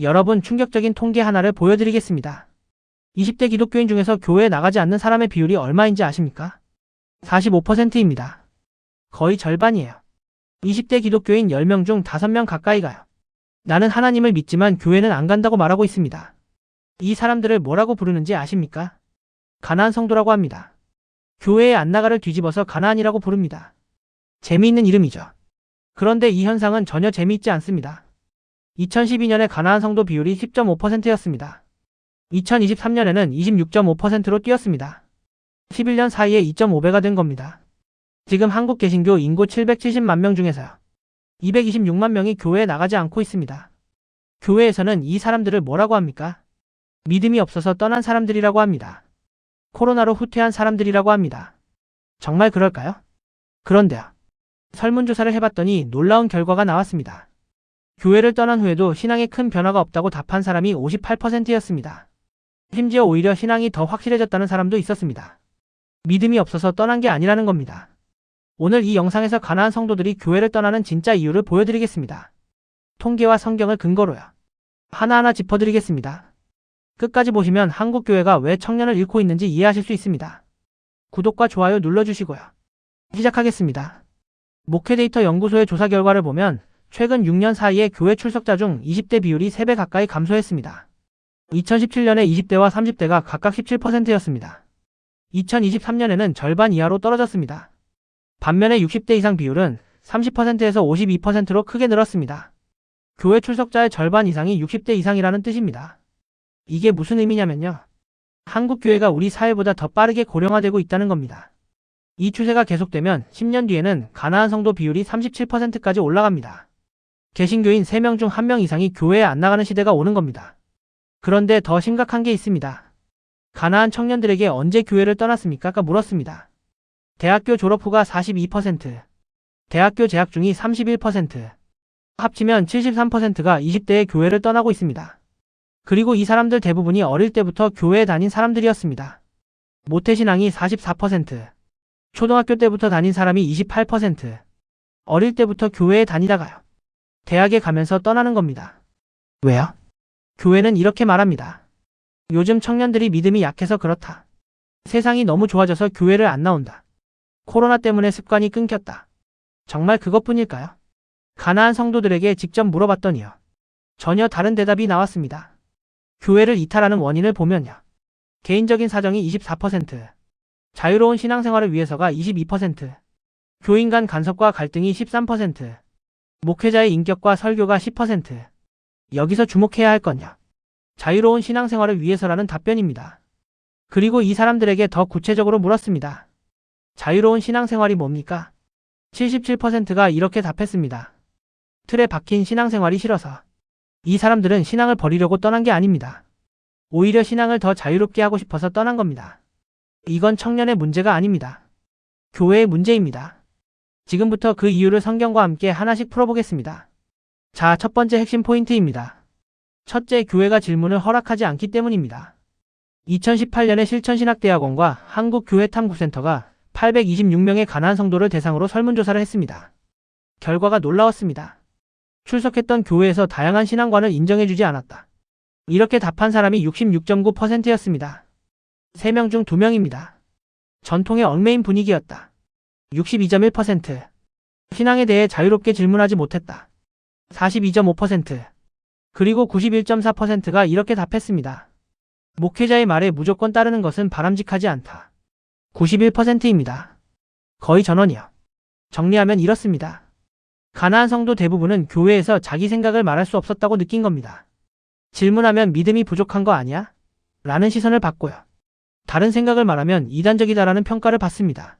여러분, 충격적인 통계 하나를 보여드리겠습니다. 20대 기독교인 중에서 교회에 나가지 않는 사람의 비율이 얼마인지 아십니까? 45%입니다. 거의 절반이에요. 20대 기독교인 10명 중 5명 가까이가요. 나는 하나님을 믿지만 교회는 안 간다고 말하고 있습니다. 이 사람들을 뭐라고 부르는지 아십니까? 가나안 성도라고 합니다. 교회에 안 나가를 뒤집어서 가나안이라고 부릅니다. 재미있는 이름이죠. 그런데 이 현상은 전혀 재미있지 않습니다. 2012년에 가나안 성도 비율이 10.5%였습니다. 2023년에는 26.5%로 뛰었습니다. 11년 사이에 2.5배가 된 겁니다. 지금 한국 개신교 인구 770만 명 중에서요. 226만 명이 교회에 나가지 않고 있습니다. 교회에서는 이 사람들을 뭐라고 합니까? 믿음이 없어서 떠난 사람들이라고 합니다. 코로나로 후퇴한 사람들이라고 합니다. 정말 그럴까요? 그런데요. 설문조사를 해봤더니 놀라운 결과가 나왔습니다. 교회를 떠난 후에도 신앙에 큰 변화가 없다고 답한 사람이 58%였습니다. 심지어 오히려 신앙이 더 확실해졌다는 사람도 있었습니다. 믿음이 없어서 떠난 게 아니라는 겁니다. 오늘 이 영상에서 가나안 성도들이 교회를 떠나는 진짜 이유를 보여드리겠습니다. 통계와 성경을 근거로요. 하나하나 짚어드리겠습니다. 끝까지 보시면 한국 교회가 왜 청년을 잃고 있는지 이해하실 수 있습니다. 구독과 좋아요 눌러주시고요. 시작하겠습니다. 목회데이터 연구소의 조사 결과를 보면 최근 6년 사이에 교회 출석자 중 20대 비율이 3배 가까이 감소했습니다. 2017년에 20대와 30대가 각각 17%였습니다. 2023년에는 절반 이하로 떨어졌습니다. 반면에 60대 이상 비율은 30%에서 52%로 크게 늘었습니다. 교회 출석자의 절반 이상이 60대 이상이라는 뜻입니다. 이게 무슨 의미냐면요. 한국 교회가 우리 사회보다 더 빠르게 고령화되고 있다는 겁니다. 이 추세가 계속되면 10년 뒤에는 가나안 성도 비율이 37%까지 올라갑니다. 개신교인 3명 중 1명 이상이 교회에 안 나가는 시대가 오는 겁니다. 그런데 더 심각한 게 있습니다. 가나안 청년들에게 언제 교회를 떠났습니까? 물었습니다. 대학교 졸업 후가 42%, 대학교 재학 중이 31%, 합치면 73%가 20대에 교회를 떠나고 있습니다. 그리고 이 사람들 대부분이 어릴 때부터 교회에 다닌 사람들이었습니다. 모태신앙이 44%, 초등학교 때부터 다닌 사람이 28%, 어릴 때부터 교회에 다니다가요. 대학에 가면서 떠나는 겁니다. 왜요? 교회는 이렇게 말합니다. 요즘 청년들이 믿음이 약해서 그렇다. 세상이 너무 좋아져서 교회를 안 나온다. 코로나 때문에 습관이 끊겼다. 정말 그것뿐일까요? 가나안 성도들에게 직접 물어봤더니요. 전혀 다른 대답이 나왔습니다. 교회를 이탈하는 원인을 보면요. 개인적인 사정이 24%, 자유로운 신앙생활을 위해서가 22%, 교인 간 간섭과 갈등이 13%, 목회자의 인격과 설교가 10%. 여기서 주목해야 할 건요. 자유로운 신앙생활을 위해서라는 답변입니다. 그리고 이 사람들에게 더 구체적으로 물었습니다. 자유로운 신앙생활이 뭡니까? 77%가 이렇게 답했습니다. 틀에 박힌 신앙생활이 싫어서. 이 사람들은 신앙을 버리려고 떠난 게 아닙니다. 오히려 신앙을 더 자유롭게 하고 싶어서 떠난 겁니다. 이건 청년의 문제가 아닙니다. 교회의 문제입니다. 지금부터 그 이유를 성경과 함께 하나씩 풀어보겠습니다. 자, 첫 번째 핵심 포인트입니다. 첫째, 교회가 질문을 허락하지 않기 때문입니다. 2018년에 실천신학대학원과 한국교회탐구센터가 826명의 가나안 성도를 대상으로 설문조사를 했습니다. 결과가 놀라웠습니다. 출석했던 교회에서 다양한 신앙관을 인정해주지 않았다. 이렇게 답한 사람이 66.9%였습니다. 3명 중 2명입니다. 전통에 얽매인 분위기였다. 62.1%. 신앙에 대해 자유롭게 질문하지 못했다. 42.5%. 그리고 91.4%가 이렇게 답했습니다. 목회자의 말에 무조건 따르는 것은 바람직하지 않다. 91%입니다. 거의 전원이요. 정리하면 이렇습니다. 가나안 성도 대부분은 교회에서 자기 생각을 말할 수 없었다고 느낀 겁니다. 질문하면 믿음이 부족한 거 아니야? 라는 시선을 받고요. 다른 생각을 말하면 이단적이다라는 평가를 받습니다.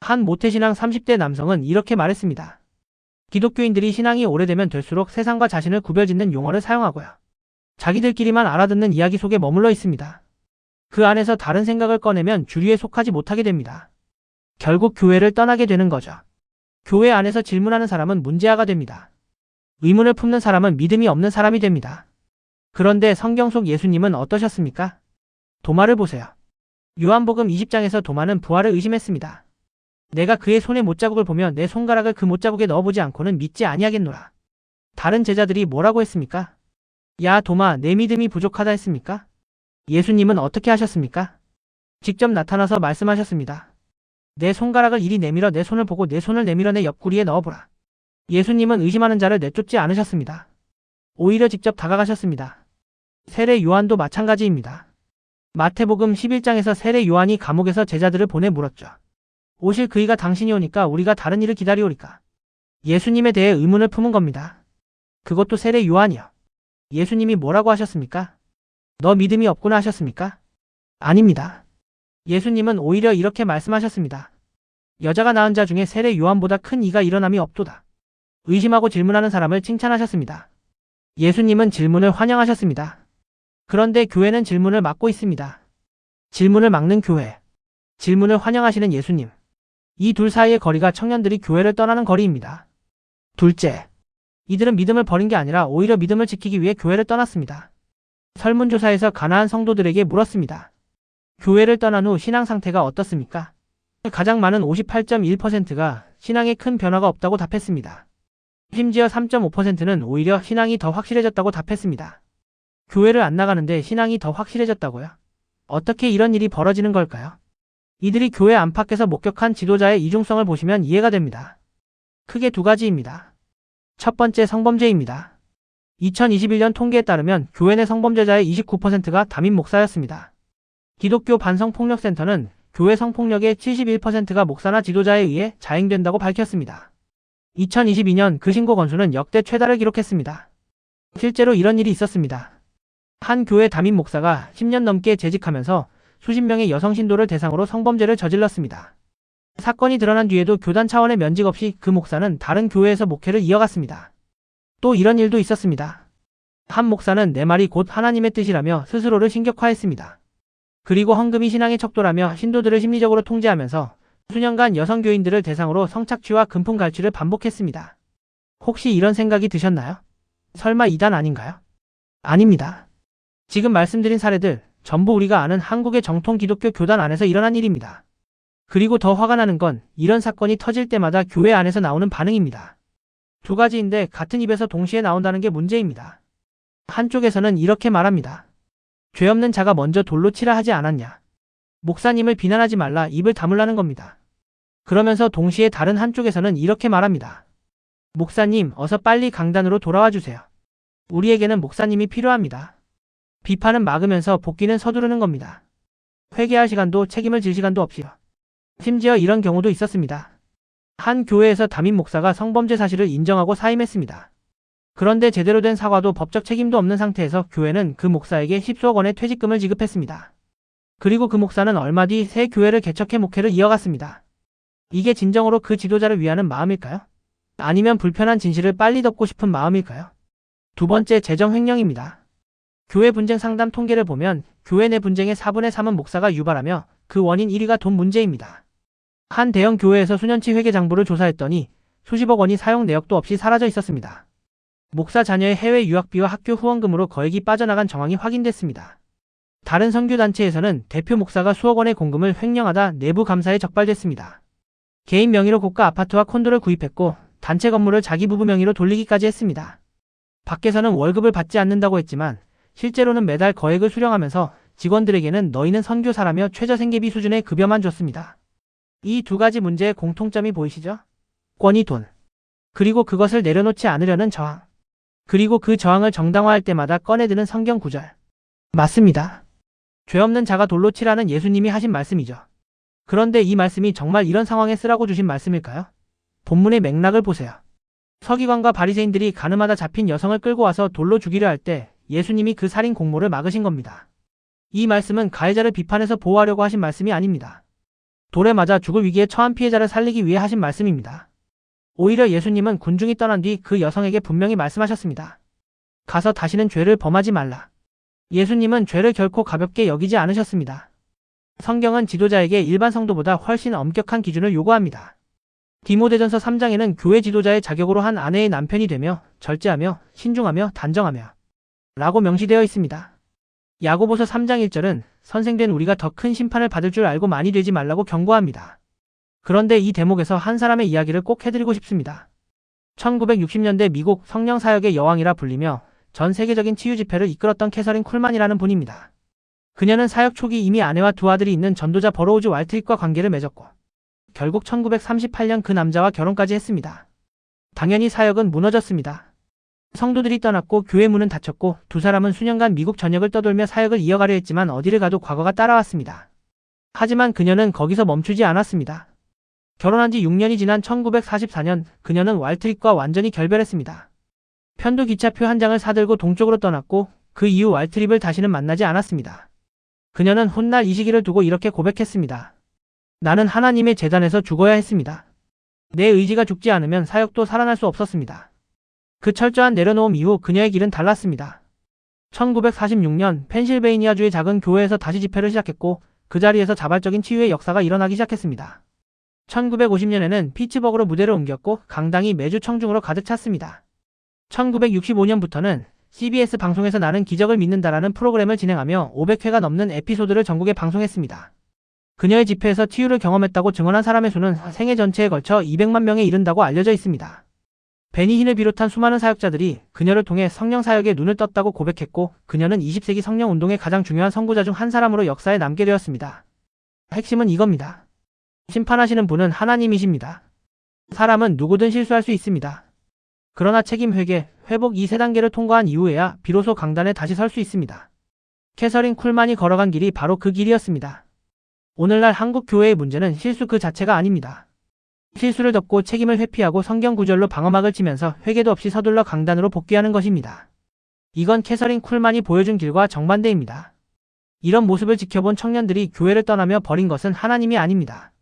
한 모태신앙 30대 남성은 이렇게 말했습니다. 기독교인들이 신앙이 오래되면 될수록 세상과 자신을 구별짓는 용어를 사용하고요. 자기들끼리만 알아듣는 이야기 속에 머물러 있습니다. 그 안에서 다른 생각을 꺼내면 주류에 속하지 못하게 됩니다. 결국 교회를 떠나게 되는 거죠. 교회 안에서 질문하는 사람은 문제아가 됩니다. 의문을 품는 사람은 믿음이 없는 사람이 됩니다. 그런데 성경 속 예수님은 어떠셨습니까? 도마를 보세요. 요한복음 20장에서 도마는 부활을 의심했습니다. 내가 그의 손에 못자국을 보며 내 손가락을 그 못자국에 넣어보지 않고는 믿지 아니하겠노라. 다른 제자들이 뭐라고 했습니까? 야, 도마, 내 믿음이 부족하다 했습니까? 예수님은 어떻게 하셨습니까? 직접 나타나서 말씀하셨습니다. 내 손가락을 이리 내밀어 내 손을 보고 내 손을 내밀어 내 옆구리에 넣어보라. 예수님은 의심하는 자를 내쫓지 않으셨습니다. 오히려 직접 다가가셨습니다. 세례 요한도 마찬가지입니다. 마태복음 11장에서 세례 요한이 감옥에서 제자들을 보내 물었죠. 오실 그이가 당신이 오니까 우리가 다른 일을 기다리오리까? 예수님에 대해 의문을 품은 겁니다. 그것도 세례 요한이요. 예수님이 뭐라고 하셨습니까? 너 믿음이 없구나 하셨습니까? 아닙니다. 예수님은 오히려 이렇게 말씀하셨습니다. 여자가 낳은 자 중에 세례 요한보다 큰 이가 일어남이 없도다. 의심하고 질문하는 사람을 칭찬하셨습니다. 예수님은 질문을 환영하셨습니다. 그런데 교회는 질문을 막고 있습니다. 질문을 막는 교회, 질문을 환영하시는 예수님. 이 둘 사이의 거리가 청년들이 교회를 떠나는 거리입니다. 둘째, 이들은 믿음을 버린 게 아니라 오히려 믿음을 지키기 위해 교회를 떠났습니다. 설문조사에서 가나안 성도들에게 물었습니다. 교회를 떠난 후 신앙 상태가 어떻습니까? 가장 많은 58.1%가 신앙에 큰 변화가 없다고 답했습니다. 심지어 3.5%는 오히려 신앙이 더 확실해졌다고 답했습니다. 교회를 안 나가는데 신앙이 더 확실해졌다고요? 어떻게 이런 일이 벌어지는 걸까요? 이들이 교회 안팎에서 목격한 지도자의 이중성을 보시면 이해가 됩니다. 크게 두 가지입니다. 첫 번째, 성범죄입니다. 2021년 통계에 따르면 교회 내 성범죄자의 29%가 담임 목사였습니다. 기독교 반성폭력센터는 교회 성폭력의 71%가 목사나 지도자에 의해 자행된다고 밝혔습니다. 2022년 그 신고 건수는 역대 최다를 기록했습니다. 실제로 이런 일이 있었습니다. 한 교회 담임 목사가 10년 넘게 재직하면서 수십 명의 여성 신도를 대상으로 성범죄를 저질렀습니다. 사건이 드러난 뒤에도 교단 차원의 면직 없이 그 목사는 다른 교회에서 목회를 이어갔습니다. 또 이런 일도 있었습니다. 한 목사는 내 말이 곧 하나님의 뜻이라며 스스로를 신격화했습니다. 그리고 헌금이 신앙의 척도라며 신도들을 심리적으로 통제하면서 수년간 여성 교인들을 대상으로 성착취와 금품 갈취를 반복했습니다. 혹시 이런 생각이 드셨나요? 설마 이단 아닌가요? 아닙니다. 지금 말씀드린 사례들 전부 우리가 아는 한국의 정통 기독교 교단 안에서 일어난 일입니다. 그리고 더 화가 나는 건 이런 사건이 터질 때마다 교회 안에서 나오는 반응입니다. 두 가지인데 같은 입에서 동시에 나온다는 게 문제입니다. 한쪽에서는 이렇게 말합니다. 죄 없는 자가 먼저 돌로 치라 하지 않았냐. 목사님을 비난하지 말라 입을 다물라는 겁니다. 그러면서 동시에 다른 한쪽에서는 이렇게 말합니다. 목사님, 어서 빨리 강단으로 돌아와 주세요. 우리에게는 목사님이 필요합니다. 비판은 막으면서 복귀는 서두르는 겁니다. 회개할 시간도 책임을 질 시간도 없이요. 심지어 이런 경우도 있었습니다. 한 교회에서 담임 목사가 성범죄 사실을 인정하고 사임했습니다. 그런데 제대로 된 사과도 법적 책임도 없는 상태에서 교회는 그 목사에게 10수억 원의 퇴직금을 지급했습니다. 그리고 그 목사는 얼마 뒤 새 교회를 개척해 목회를 이어갔습니다. 이게 진정으로 그 지도자를 위하는 마음일까요? 아니면 불편한 진실을 빨리 덮고 싶은 마음일까요? 두 번째, 재정 횡령입니다. 교회 분쟁 상담 통계를 보면 교회 내 분쟁의 4분의 3은 목사가 유발하며 그 원인 1위가 돈 문제입니다. 한 대형 교회에서 수년치 회계 장부를 조사했더니 수십억 원이 사용 내역도 없이 사라져 있었습니다. 목사 자녀의 해외 유학비와 학교 후원금으로 거액이 빠져나간 정황이 확인됐습니다. 다른 선교단체에서는 대표 목사가 수억 원의 공금을 횡령하다 내부 감사에 적발됐습니다. 개인 명의로 고가 아파트와 콘도를 구입했고 단체 건물을 자기 부부 명의로 돌리기까지 했습니다. 밖에서는 월급을 받지 않는다고 했지만 실제로는 매달 거액을 수령하면서 직원들에게는 너희는 선교사라며 최저생계비 수준의 급여만 줬습니다. 이 두 가지 문제의 공통점이 보이시죠? 권위 돈. 그리고 그것을 내려놓지 않으려는 저항. 그리고 그 저항을 정당화할 때마다 꺼내드는 성경 구절. 맞습니다. 죄 없는 자가 돌로 치라는 예수님이 하신 말씀이죠. 그런데 이 말씀이 정말 이런 상황에 쓰라고 주신 말씀일까요? 본문의 맥락을 보세요. 서기관과 바리새인들이 가늠하다 잡힌 여성을 끌고 와서 돌로 죽이려 할 때 예수님이 그 살인 공모를 막으신 겁니다. 이 말씀은 가해자를 비판해서 보호하려고 하신 말씀이 아닙니다. 돌에 맞아 죽을 위기에 처한 피해자를 살리기 위해 하신 말씀입니다. 오히려 예수님은 군중이 떠난 뒤 그 여성에게 분명히 말씀하셨습니다. 가서 다시는 죄를 범하지 말라. 예수님은 죄를 결코 가볍게 여기지 않으셨습니다. 성경은 지도자에게 일반 성도보다 훨씬 엄격한 기준을 요구합니다. 디모데전서 3장에는 교회 지도자의 자격으로 한 아내의 남편이 되며 절제하며 신중하며 단정하며 라고 명시되어 있습니다. 야고보서 3장 1절은 선생된 우리가 더 큰 심판을 받을 줄 알고 많이 되지 말라고 경고합니다. 그런데 이 대목에서 한 사람의 이야기를 꼭 해드리고 싶습니다. 1960년대 미국 성령 사역의 여왕이라 불리며 전 세계적인 치유 집회를 이끌었던 캐서린 쿨만이라는 분입니다. 그녀는 사역 초기 이미 아내와 두 아들이 있는 전도자 버로우즈 왈트릭과 관계를 맺었고 결국 1938년 그 남자와 결혼까지 했습니다. 당연히 사역은 무너졌습니다. 성도들이 떠났고 교회 문은 닫혔고 두 사람은 수년간 미국 전역을 떠돌며 사역을 이어가려 했지만 어디를 가도 과거가 따라왔습니다. 하지만 그녀는 거기서 멈추지 않았습니다. 결혼한 지 6년이 지난 1944년 그녀는 왈트릭과 완전히 결별했습니다. 편도 기차표 한 장을 사들고 동쪽으로 떠났고 그 이후 왈트릭을 다시는 만나지 않았습니다. 그녀는 훗날 이 시기를 두고 이렇게 고백했습니다. 나는 하나님의 재단에서 죽어야 했습니다. 내 의지가 죽지 않으면 사역도 살아날 수 없었습니다. 그 철저한 내려놓음 이후 그녀의 길은 달랐습니다. 1946년 펜실베이니아주의 작은 교회에서 다시 집회를 시작했고 그 자리에서 자발적인 치유의 역사가 일어나기 시작했습니다. 1950년에는 피츠버그로 무대를 옮겼고 강당이 매주 청중으로 가득 찼습니다. 1965년부터는 CBS 방송에서 나는 기적을 믿는다라는 프로그램을 진행하며 500회가 넘는 에피소드를 전국에 방송했습니다. 그녀의 집회에서 치유를 경험했다고 증언한 사람의 수는 생애 전체에 걸쳐 200만 명에 이른다고 알려져 있습니다. 베니 힌을 비롯한 수많은 사역자들이 그녀를 통해 성령 사역에 눈을 떴다고 고백했고 그녀는 20세기 성령 운동의 가장 중요한 선구자 중 한 사람으로 역사에 남게 되었습니다. 핵심은 이겁니다. 심판하시는 분은 하나님이십니다. 사람은 누구든 실수할 수 있습니다. 그러나 책임 회개, 회복 이 세 단계를 통과한 이후에야 비로소 강단에 다시 설 수 있습니다. 캐서린 쿨만이 걸어간 길이 바로 그 길이었습니다. 오늘날 한국 교회의 문제는 실수 그 자체가 아닙니다. 실수를 덮고 책임을 회피하고 성경 구절로 방어막을 치면서 회개도 없이 서둘러 강단으로 복귀하는 것입니다. 이건 캐서린 쿨만이 보여준 길과 정반대입니다. 이런 모습을 지켜본 청년들이 교회를 떠나며 버린 것은 하나님이 아닙니다.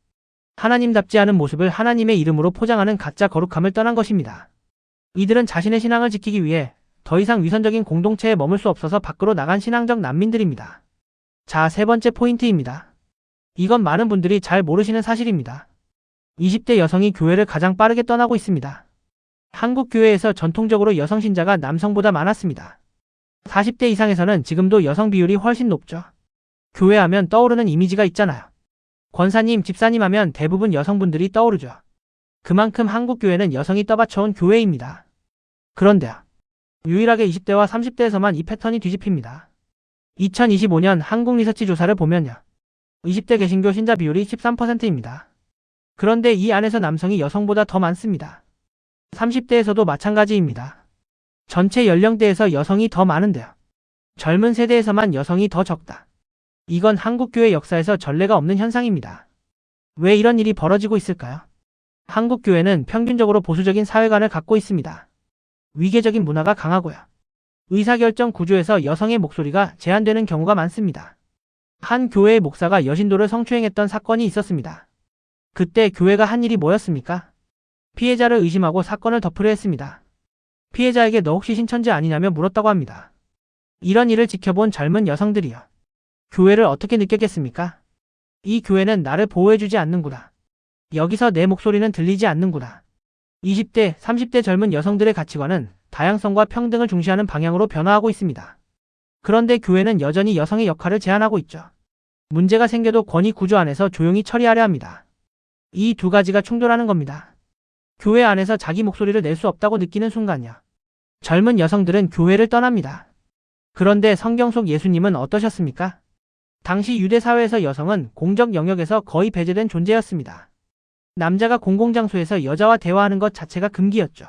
하나님답지 않은 모습을 하나님의 이름으로 포장하는 가짜 거룩함을 떠난 것입니다. 이들은 자신의 신앙을 지키기 위해 더 이상 위선적인 공동체에 머물 수 없어서 밖으로 나간 신앙적 난민들입니다. 자, 세 번째 포인트입니다. 이건 많은 분들이 잘 모르시는 사실입니다. 20대 여성이 교회를 가장 빠르게 떠나고 있습니다. 한국 교회에서 전통적으로 여성 신자가 남성보다 많았습니다. 40대 이상에서는 지금도 여성 비율이 훨씬 높죠. 교회하면 떠오르는 이미지가 있잖아요. 권사님, 집사님 하면 대부분 여성분들이 떠오르죠. 그만큼 한국 교회는 여성이 떠받쳐온 교회입니다. 그런데요. 유일하게 20대와 30대에서만 이 패턴이 뒤집힙니다. 2025년 한국 리서치 조사를 보면요. 20대 개신교 신자 비율이 13%입니다. 그런데 이 안에서 남성이 여성보다 더 많습니다. 30대에서도 마찬가지입니다. 전체 연령대에서 여성이 더 많은데요. 젊은 세대에서만 여성이 더 적다. 이건 한국교회 역사에서 전례가 없는 현상입니다. 왜 이런 일이 벌어지고 있을까요? 한국교회는 평균적으로 보수적인 사회관을 갖고 있습니다. 위계적인 문화가 강하고요. 의사결정 구조에서 여성의 목소리가 제한되는 경우가 많습니다. 한 교회의 목사가 여신도를 성추행했던 사건이 있었습니다. 그때 교회가 한 일이 뭐였습니까? 피해자를 의심하고 사건을 덮으려 했습니다. 피해자에게 너 혹시 신천지 아니냐며 물었다고 합니다. 이런 일을 지켜본 젊은 여성들이요. 교회를 어떻게 느꼈겠습니까? 이 교회는 나를 보호해주지 않는구나. 여기서 내 목소리는 들리지 않는구나. 20대, 30대 젊은 여성들의 가치관은 다양성과 평등을 중시하는 방향으로 변화하고 있습니다. 그런데 교회는 여전히 여성의 역할을 제한하고 있죠. 문제가 생겨도 권위 구조 안에서 조용히 처리하려 합니다. 이 두 가지가 충돌하는 겁니다. 교회 안에서 자기 목소리를 낼 수 없다고 느끼는 순간요. 젊은 여성들은 교회를 떠납니다. 그런데 성경 속 예수님은 어떠셨습니까? 당시 유대 사회에서 여성은 공적 영역에서 거의 배제된 존재였습니다. 남자가 공공장소에서 여자와 대화하는 것 자체가 금기였죠.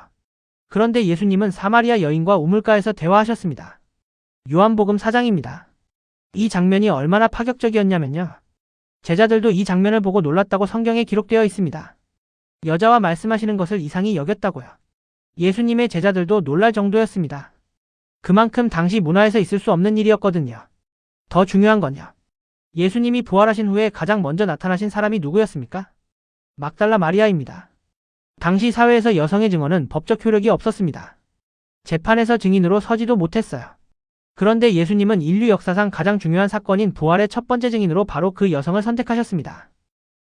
그런데 예수님은 사마리아 여인과 우물가에서 대화하셨습니다. 요한복음 4장입니다. 이 장면이 얼마나 파격적이었냐면요. 제자들도 이 장면을 보고 놀랐다고 성경에 기록되어 있습니다. 여자와 말씀하시는 것을 이상히 여겼다고요. 예수님의 제자들도 놀랄 정도였습니다. 그만큼 당시 문화에서 있을 수 없는 일이었거든요. 더 중요한 건요. 예수님이 부활하신 후에 가장 먼저 나타나신 사람이 누구였습니까? 막달라 마리아입니다. 당시 사회에서 여성의 증언은 법적 효력이 없었습니다. 재판에서 증인으로 서지도 못했어요. 그런데 예수님은 인류 역사상 가장 중요한 사건인 부활의 첫 번째 증인으로 바로 그 여성을 선택하셨습니다.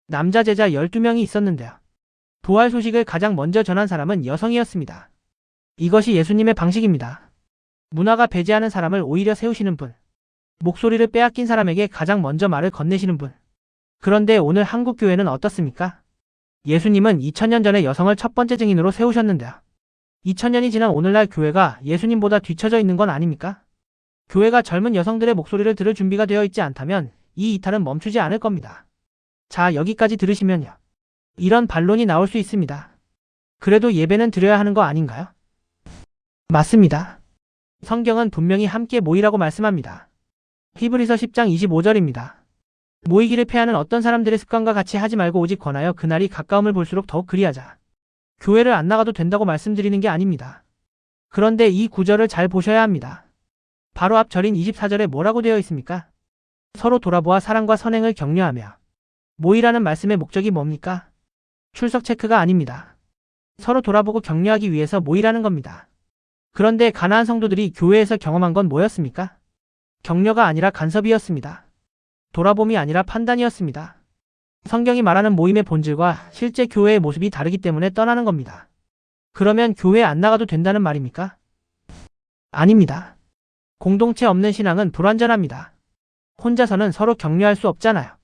남자 제자 12명이 있었는데요. 부활 소식을 가장 먼저 전한 사람은 여성이었습니다. 이것이 예수님의 방식입니다. 문화가 배제하는 사람을 오히려 세우시는 분. 목소리를 빼앗긴 사람에게 가장 먼저 말을 건네시는 분. 그런데 오늘 한국교회는 어떻습니까? 예수님은 2000년 전에 여성을 첫 번째 증인으로 세우셨는데요. 2000년이 지난 오늘날 교회가 예수님보다 뒤처져 있는 건 아닙니까? 교회가 젊은 여성들의 목소리를 들을 준비가 되어 있지 않다면 이 이탈은 멈추지 않을 겁니다. 자, 여기까지 들으시면요. 이런 반론이 나올 수 있습니다. 그래도 예배는 드려야 하는 거 아닌가요? 맞습니다. 성경은 분명히 함께 모이라고 말씀합니다. 히브리서 10장 25절입니다. 모이기를 패하는 어떤 사람들의 습관과 같이 하지 말고 오직 권하여 그날이 가까움을 볼수록 더욱 그리하자. 교회를 안 나가도 된다고 말씀드리는 게 아닙니다. 그런데 이 구절을 잘 보셔야 합니다. 바로 앞 절인 24절에 뭐라고 되어 있습니까? 서로 돌아보아 사랑과 선행을 격려하며. 모이라는 말씀의 목적이 뭡니까? 출석 체크가 아닙니다. 서로 돌아보고 격려하기 위해서 모이라는 겁니다. 그런데 가나안 성도들이 교회에서 경험한 건 뭐였습니까? 격려가 아니라 간섭이었습니다. 돌아봄이 아니라 판단이었습니다. 성경이 말하는 모임의 본질과 실제 교회의 모습이 다르기 때문에 떠나는 겁니다. 그러면 교회에 안 나가도 된다는 말입니까? 아닙니다. 공동체 없는 신앙은 불완전합니다. 혼자서는 서로 격려할 수 없잖아요.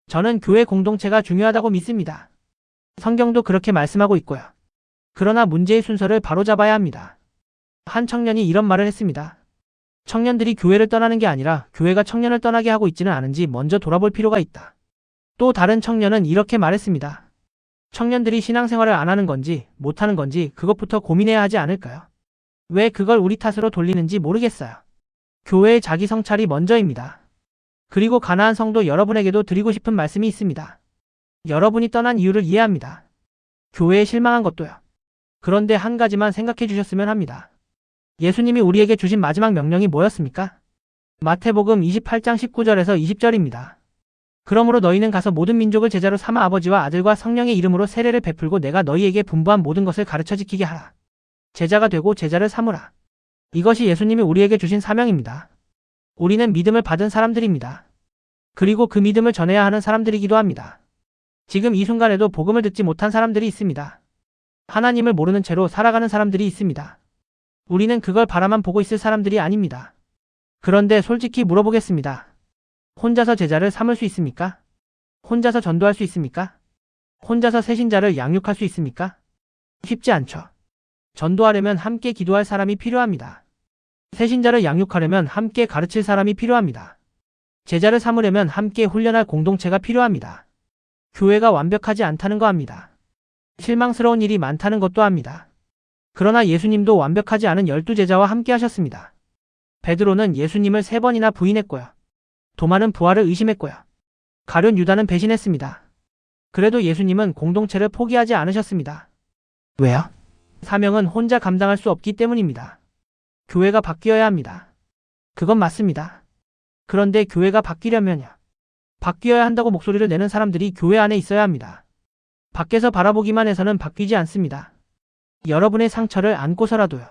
저는 교회 공동체가 중요하다고 믿습니다. 성경도 그렇게 말씀하고 있고요. 그러나 문제의 순서를 바로잡아야 합니다. 한 청년이 이런 말을 했습니다. 청년들이 교회를 떠나는 게 아니라 교회가 청년을 떠나게 하고 있지는 않은지 먼저 돌아볼 필요가 있다. 또 다른 청년은 이렇게 말했습니다. 청년들이 신앙생활을 안 하는 건지 못하는 건지 그것부터 고민해야 하지 않을까요? 왜 그걸 우리 탓으로 돌리는지 모르겠어요. 교회의 자기 성찰이 먼저입니다. 그리고 가나안 성도 여러분에게도 드리고 싶은 말씀이 있습니다. 여러분이 떠난 이유를 이해합니다. 교회에 실망한 것도요. 그런데 한 가지만 생각해 주셨으면 합니다. 예수님이 우리에게 주신 마지막 명령이 뭐였습니까? 마태복음 28장 19절에서 20절입니다. 그러므로 너희는 가서 모든 민족을 제자로 삼아 아버지와 아들과 성령의 이름으로 세례를 베풀고 내가 너희에게 분부한 모든 것을 가르쳐 지키게 하라. 제자가 되고 제자를 삼으라. 이것이 예수님이 우리에게 주신 사명입니다. 우리는 믿음을 받은 사람들입니다. 그리고 그 믿음을 전해야 하는 사람들이기도 합니다. 지금 이 순간에도 복음을 듣지 못한 사람들이 있습니다. 하나님을 모르는 채로 살아가는 사람들이 있습니다. 우리는 그걸 바라만 보고 있을 사람들이 아닙니다. 그런데 솔직히 물어보겠습니다. 혼자서 제자를 삼을 수 있습니까? 혼자서 전도할 수 있습니까? 혼자서 새신자를 양육할 수 있습니까? 쉽지 않죠. 전도하려면 함께 기도할 사람이 필요합니다. 새신자를 양육하려면 함께 가르칠 사람이 필요합니다. 제자를 삼으려면 함께 훈련할 공동체가 필요합니다. 교회가 완벽하지 않다는 거 압니다. 실망스러운 일이 많다는 것도 압니다. 그러나 예수님도 완벽하지 않은 12제자와 함께 하셨습니다. 베드로는 예수님을 3번이나 부인했고요. 도마는 부활을 의심했고요. 가룟 유다는 배신했습니다. 그래도 예수님은 공동체를 포기하지 않으셨습니다. 왜요? 사명은 혼자 감당할 수 없기 때문입니다. 교회가 바뀌어야 합니다. 그건 맞습니다. 그런데 교회가 바뀌려면요. 바뀌어야 한다고 목소리를 내는 사람들이 교회 안에 있어야 합니다. 밖에서 바라보기만 해서는 바뀌지 않습니다. 여러분의 상처를 안고서라도요.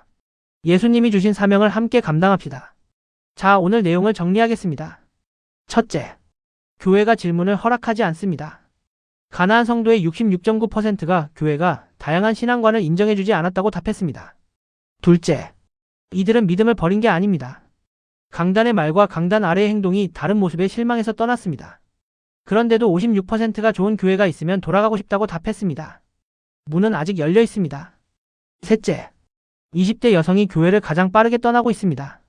예수님이 주신 사명을 함께 감당합시다. 자, 오늘 내용을 정리하겠습니다. 첫째, 교회가 질문을 허락하지 않습니다. 가나안 성도의 66.9%가 교회가 다양한 신앙관을 인정해주지 않았다고 답했습니다. 둘째, 이들은 믿음을 버린 게 아닙니다. 강단의 말과 강단 아래의 행동이 다른 모습에 실망해서 떠났습니다. 그런데도 56%가 좋은 교회가 있으면 돌아가고 싶다고 답했습니다. 문은 아직 열려 있습니다. 셋째, 20대 여성이 교회를 가장 빠르게 떠나고 있습니다.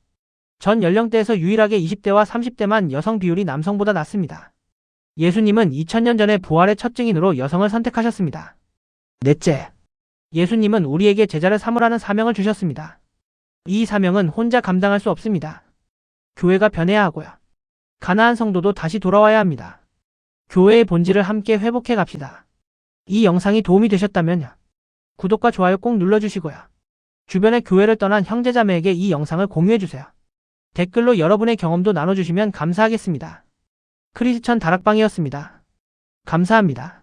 전 연령대에서 유일하게 20대와 30대만 여성 비율이 남성보다 낮습니다. 예수님은 2000년 전에 부활의 첫 증인으로 여성을 선택하셨습니다. 넷째, 예수님은 우리에게 제자를 삼으라는 사명을 주셨습니다. 이 사명은 혼자 감당할 수 없습니다. 교회가 변해야 하고요. 가나안 성도도 다시 돌아와야 합니다. 교회의 본질을 함께 회복해 갑시다. 이 영상이 도움이 되셨다면 구독과 좋아요 꼭 눌러주시고요. 주변에 교회를 떠난 형제자매에게 이 영상을 공유해주세요. 댓글로 여러분의 경험도 나눠주시면 감사하겠습니다. 크리스천 다락방이었습니다. 감사합니다.